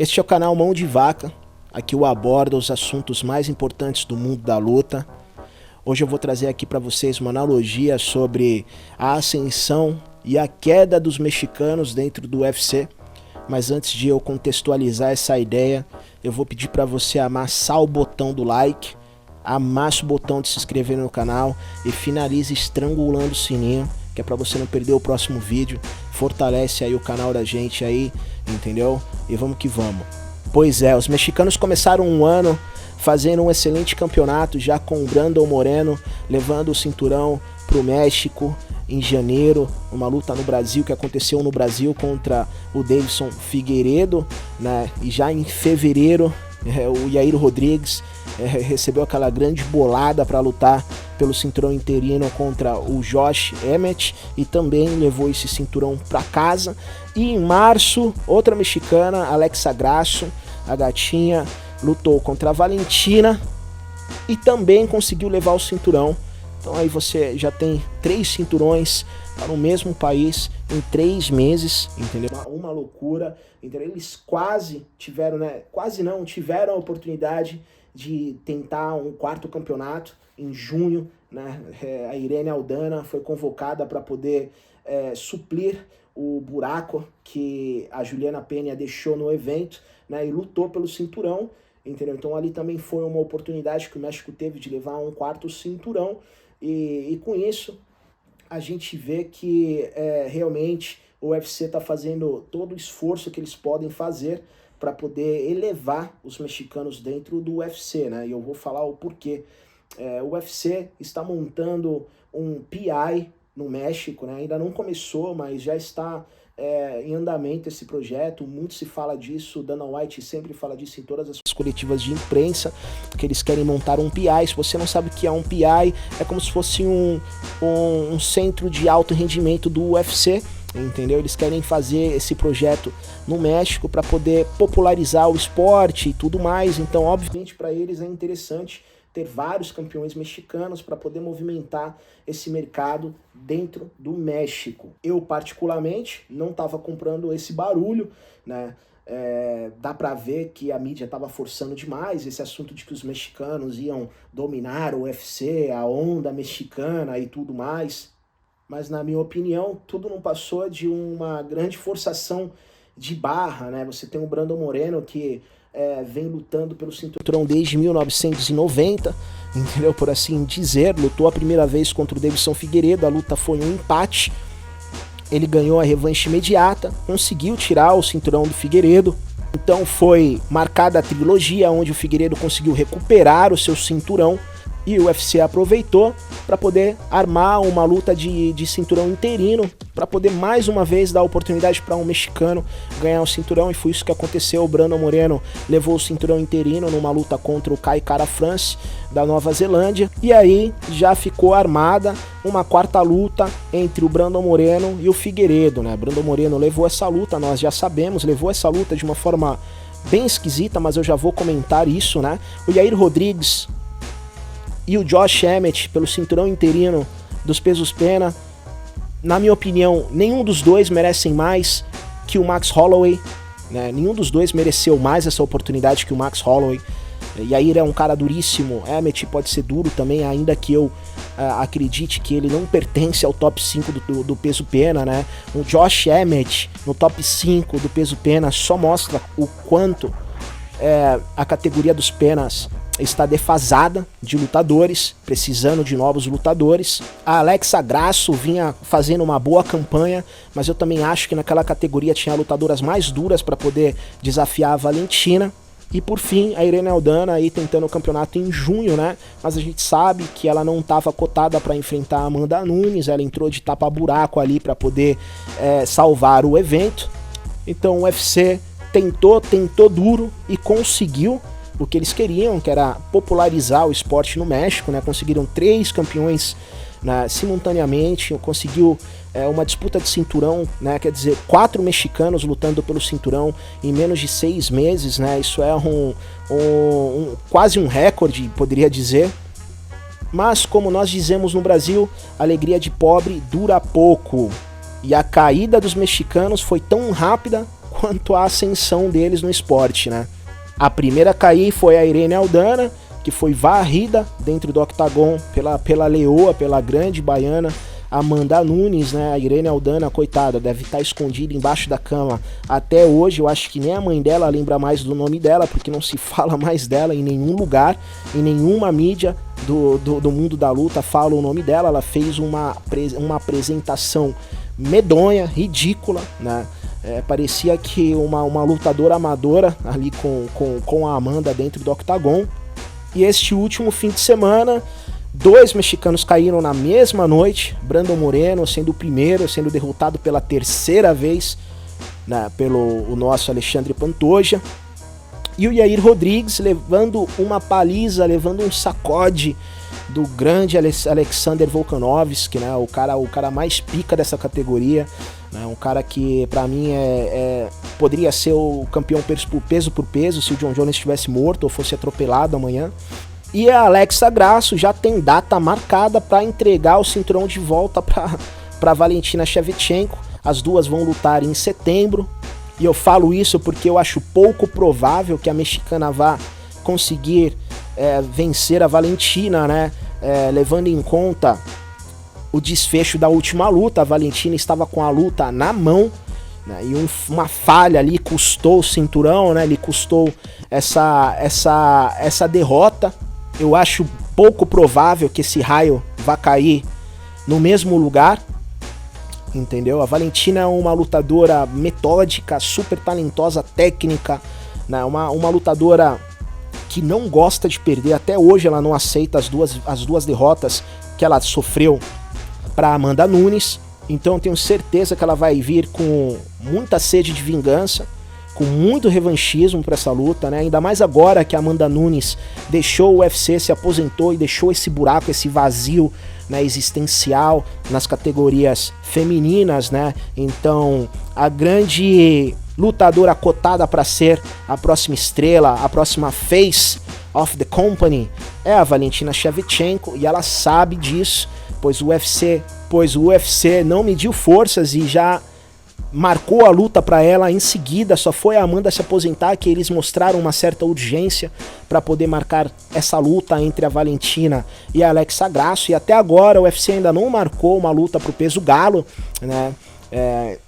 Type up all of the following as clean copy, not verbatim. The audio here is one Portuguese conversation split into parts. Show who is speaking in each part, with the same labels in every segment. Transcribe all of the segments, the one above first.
Speaker 1: Este é o canal Mão de Vaca, aqui eu abordo os assuntos mais importantes do mundo da luta. Hoje eu vou trazer aqui para vocês uma analogia sobre a ascensão e a queda dos mexicanos dentro do UFC. Mas antes de eu contextualizar essa ideia, eu vou pedir para você amassar o botão do like, amassa o botão de se inscrever no canal e finalize estrangulando o sininho, que é para você não perder o próximo vídeo. Fortalece aí o canal da gente aí, entendeu? E vamos que vamos. Pois é, os mexicanos começaram um ano fazendo um excelente campeonato, já com o Brandon Moreno levando o cinturão pro México em janeiro, uma luta no Brasil que aconteceu no Brasil contra o Deiveson Figueiredo, né? E já em fevereiro o Yair Rodrigues recebeu aquela grande bolada para lutar pelo cinturão interino contra o Josh Emmett e também levou esse cinturão para casa. E em março, outra mexicana, Alexa Grasso, a gatinha, lutou contra a Valentina e também conseguiu levar o cinturão. Então aí você já tem 3 cinturões para o mesmo país em 3 meses, entendeu? Uma loucura, entendeu? Eles quase tiveram, né? Quase não, tiveram a oportunidade de tentar um 4º campeonato em junho, né? A Irene Aldana foi convocada para poder suprir o buraco que a Juliana Pena deixou no evento, né? E lutou pelo cinturão, entendeu? Então ali também foi uma oportunidade que o México teve de levar um 4º cinturão. E com isso a gente vê que realmente o UFC está fazendo todo o esforço que eles podem fazer para poder elevar os mexicanos dentro do UFC, né? E eu vou falar o porquê. O UFC está montando um PI no México, né? Ainda não começou, mas já está em andamento esse projeto. Muito se fala disso, Dana White sempre fala disso em todas as coletivas de imprensa, que eles querem montar um PI. Se você não sabe o que é um PI, é como se fosse um centro de alto rendimento do UFC, entendeu? Eles querem fazer esse projeto no México para poder popularizar o esporte e tudo mais. Então, obviamente, para eles é interessante ter vários campeões mexicanos para poder movimentar esse mercado dentro do México. Eu, particularmente, não estava comprando esse barulho, né? Dá para ver que a mídia estava forçando demais esse assunto de que os mexicanos iam dominar o UFC, a onda mexicana e tudo mais. Mas, na minha opinião, tudo não passou de uma grande forçação de barra, né? Você tem o Brandon Moreno que vem lutando pelo cinturão desde 1990, entendeu? Por assim dizer, lutou a primeira vez contra o Deiveson Figueiredo, a luta foi um empate, ele ganhou a revanche imediata, conseguiu tirar o cinturão do Figueiredo, então foi marcada a trilogia, onde o Figueiredo conseguiu recuperar o seu cinturão, e o UFC aproveitou para poder armar uma luta de cinturão interino, para poder mais uma vez dar oportunidade para um mexicano ganhar o cinturão, e foi isso que aconteceu. O Brandon Moreno levou o cinturão interino numa luta contra o Kai Kara-France da Nova Zelândia, e aí já ficou armada uma 4ª luta entre o Brandon Moreno e o Figueiredo, né? Brandon Moreno levou essa luta, nós já sabemos, levou essa luta de uma forma bem esquisita, mas eu já vou comentar isso, né? O Yair Rodrigues e o Josh Emmett pelo cinturão interino dos pesos pena, na minha opinião, nenhum dos dois merecem mais que o Max Holloway, né? Nenhum dos dois mereceu mais essa oportunidade que o Max Holloway. Yair é um cara duríssimo, Emmett pode ser duro também, ainda que eu acredite que ele não pertence ao top 5 do peso pena, né? O Josh Emmett no top 5 do peso pena só mostra o quanto a categoria dos penas está defasada de lutadores, precisando de novos lutadores. A Alexa Grasso vinha fazendo uma boa campanha, mas eu também acho que naquela categoria tinha lutadoras mais duras para poder desafiar a Valentina. E por fim, a Irene Aldana aí tentando o campeonato em junho, né? Mas a gente sabe que ela não estava cotada para enfrentar a Amanda Nunes, ela entrou de tapa-buraco ali para poder salvar o evento. Então o UFC tentou duro e conseguiu o que eles queriam, que era popularizar o esporte no México, né? Conseguiram 3 campeões, né, simultaneamente, conseguiu uma disputa de cinturão, né? Quer dizer, 4 mexicanos lutando pelo cinturão em menos de 6 meses, né? Isso é quase um recorde, poderia dizer. Mas, como nós dizemos no Brasil, alegria de pobre dura pouco. E a caída dos mexicanos foi tão rápida quanto à ascensão deles no esporte, né? A primeira a cair foi a Irene Aldana, que foi varrida dentro do octagon pela leoa, pela grande baiana Amanda Nunes, né? A Irene Aldana, coitada, deve estar escondida embaixo da cama até hoje. Eu acho que nem a mãe dela lembra mais do nome dela, porque não se fala mais dela em nenhum lugar, em nenhuma mídia do mundo da luta fala o nome dela. Ela fez uma apresentação medonha, ridícula, né? Parecia que uma lutadora amadora ali com a Amanda dentro do octagon. E este último fim de semana, 2 mexicanos caíram na mesma noite. Brandon Moreno sendo o primeiro, sendo derrotado pela 3ª vez, né, pelo nosso Alexandre Pantoja. E o Yair Rodrigues levando uma paliza, levando um sacode do grande Alexander Volkanovski, né, o cara mais pica dessa categoria, né, um cara que pra mim poderia ser o campeão peso por peso se o John Jones estivesse morto ou fosse atropelado amanhã. E a Alexa Grasso já tem data marcada para entregar o cinturão de volta para Valentina Shevchenko. As duas vão lutar em setembro. E eu falo isso porque eu acho pouco provável que a mexicana vá conseguir vencer a Valentina, né? Levando em conta o desfecho da última luta. A Valentina estava com a luta na mão, né? E uma falha ali custou o cinturão, né? Lhe custou essa derrota. Eu acho pouco provável que esse raio vá cair no mesmo lugar, entendeu? A Valentina é uma lutadora metódica, super talentosa, técnica, né? Uma lutadora que não gosta de perder. Até hoje ela não aceita as duas derrotas que ela sofreu para Amanda Nunes. Então eu tenho certeza que ela vai vir com muita sede de vingança, com muito revanchismo para essa luta, né? Ainda mais agora que a Amanda Nunes deixou o UFC, se aposentou e deixou esse buraco, esse vazio, né, existencial nas categorias femininas, né? Então a grande lutadora cotada para ser a próxima estrela, a próxima face of the company é a Valentina Shevchenko, e ela sabe disso, pois o UFC não mediu forças e já marcou a luta para ela em seguida. Só foi a Amanda se aposentar que eles mostraram uma certa urgência para poder marcar essa luta entre a Valentina e a Alexa Grasso, e até agora o UFC ainda não marcou uma luta pro peso galo, né?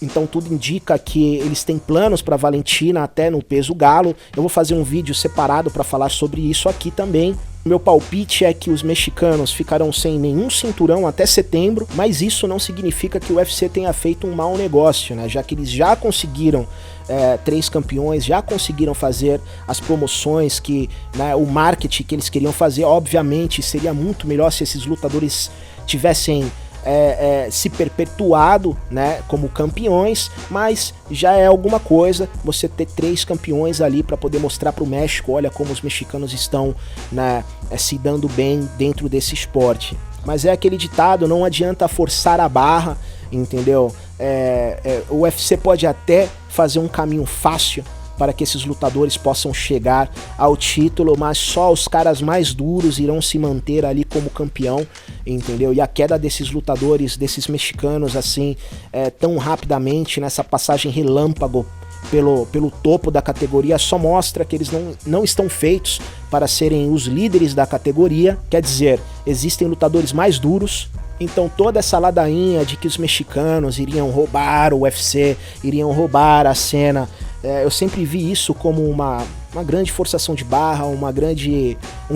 Speaker 1: Então tudo indica que eles têm planos para Valentina até no peso galo. Eu vou fazer um vídeo separado para falar sobre isso aqui também. Meu palpite é que os mexicanos ficarão sem nenhum cinturão até setembro, mas isso não significa que o UFC tenha feito um mau negócio, né? Já que eles já conseguiram 3 campeões, já conseguiram fazer as promoções, né, o marketing que eles queriam fazer. Obviamente seria muito melhor se esses lutadores tivessem se perpetuado, né, como campeões, mas já é alguma coisa você ter 3 campeões ali para poder mostrar para o México, olha como os mexicanos estão, né, se dando bem dentro desse esporte. Mas é aquele ditado, não adianta forçar a barra, entendeu? O UFC pode até fazer um caminho fácil para que esses lutadores possam chegar ao título, mas só os caras mais duros irão se manter ali como campeão, entendeu? E a queda desses lutadores, desses mexicanos, assim, tão rapidamente, nessa passagem relâmpago pelo topo da categoria, só mostra que eles não estão feitos para serem os líderes da categoria. Quer dizer, existem lutadores mais duros. Então toda essa ladainha de que os mexicanos iriam roubar o UFC, iriam roubar a cena, eu sempre vi isso como uma grande forçação de barra, um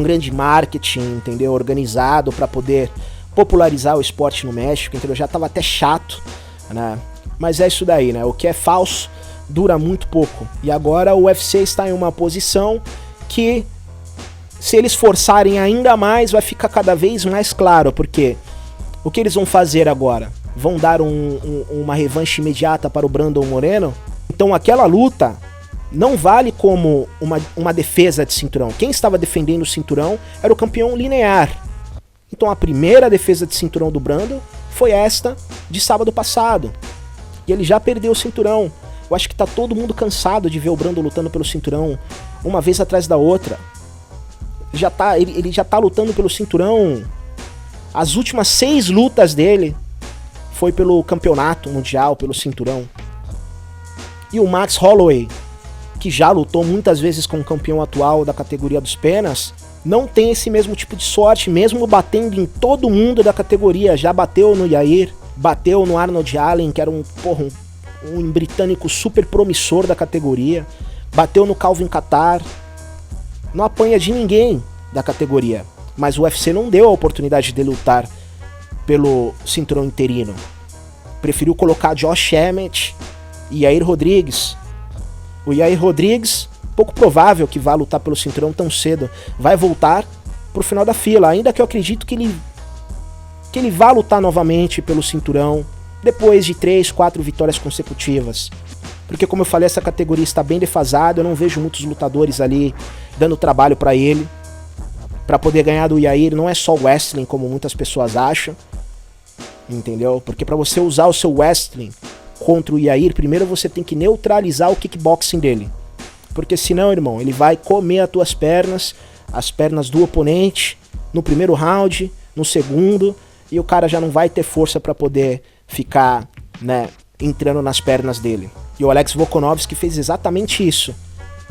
Speaker 1: grande marketing, entendeu? Organizado para poder popularizar o esporte no México, entendeu? Já tava até chato, né? Mas é isso daí, né? O que é falso dura muito pouco. E agora o UFC está em uma posição que, se eles forçarem ainda mais, vai ficar cada vez mais claro, porque o que eles vão fazer agora? Vão dar uma revanche imediata para o Brandon Moreno? Então aquela luta não vale como uma defesa de cinturão. Quem estava defendendo o cinturão era o campeão linear. Então a primeira defesa de cinturão do Brandon foi esta de sábado passado. E ele já perdeu o cinturão. Eu acho que tá todo mundo cansado de ver o Brandon lutando pelo cinturão uma vez atrás da outra. Ele já tá lutando pelo cinturão. As últimas 6 lutas dele foi pelo campeonato mundial, pelo cinturão. E o Max Holloway, que já lutou muitas vezes com o campeão atual da categoria dos penas, não tem esse mesmo tipo de sorte, mesmo batendo em todo mundo da categoria. Já bateu no Yair, bateu no Arnold Allen, que era um britânico super promissor da categoria, bateu no Calvin Kattar, não apanha de ninguém da categoria, mas o UFC não deu a oportunidade de lutar pelo cinturão interino, preferiu colocar Josh Emmett e Yair Rodrigues. O Yair Rodrigues, pouco provável que vá lutar pelo cinturão tão cedo, vai voltar pro final da fila, ainda que eu acredito que ele vá lutar novamente pelo cinturão depois de 3, 4 vitórias consecutivas. Porque, como eu falei, essa categoria está bem defasada, eu não vejo muitos lutadores ali dando trabalho para ele. Para poder ganhar do Yair não é só wrestling, como muitas pessoas acham, entendeu? Porque para você usar o seu wrestling contra o Yair, primeiro você tem que neutralizar o kickboxing dele. Porque senão, irmão, ele vai comer as tuas pernas, as pernas do oponente, no primeiro round, no segundo, e o cara já não vai ter força para poder ficar, né, entrando nas pernas dele. E o Alex Volkanovski fez exatamente isso.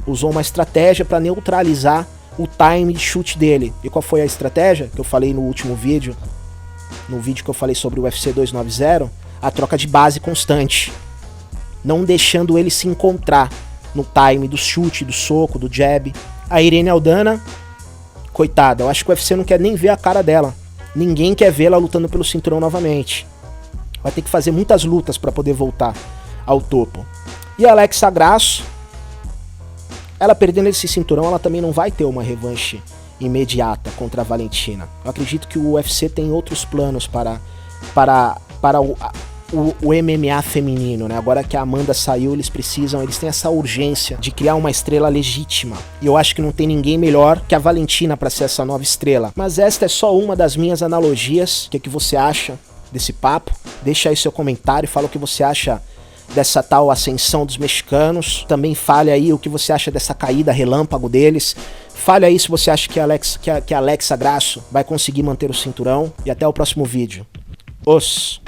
Speaker 1: Usou uma estratégia para neutralizar o time de chute dele. E qual foi a estratégia? Que eu falei no último vídeo, no vídeo que eu falei sobre o UFC 290, a troca de base constante. Não deixando ele se encontrar no time do chute, do soco, do jab. A Irene Aldana, coitada, eu acho que o UFC não quer nem ver a cara dela. Ninguém quer vê-la lutando pelo cinturão novamente. Vai ter que fazer muitas lutas para poder voltar ao topo. E a Alexa Grasso, ela perdendo esse cinturão, ela também não vai ter uma revanche imediata contra a Valentina. Eu acredito que o UFC tem outros planos para o MMA feminino, né? Agora que a Amanda saiu, eles têm essa urgência de criar uma estrela legítima. E eu acho que não tem ninguém melhor que a Valentina para ser essa nova estrela. Mas esta é só uma das minhas analogias. O que você acha desse papo? Deixa aí seu comentário, fala o que você acha dessa tal ascensão dos mexicanos. Também fale aí o que você acha dessa caída relâmpago deles. Fale aí se você acha que a Alexa Grasso vai conseguir manter o cinturão. E até o próximo vídeo. Os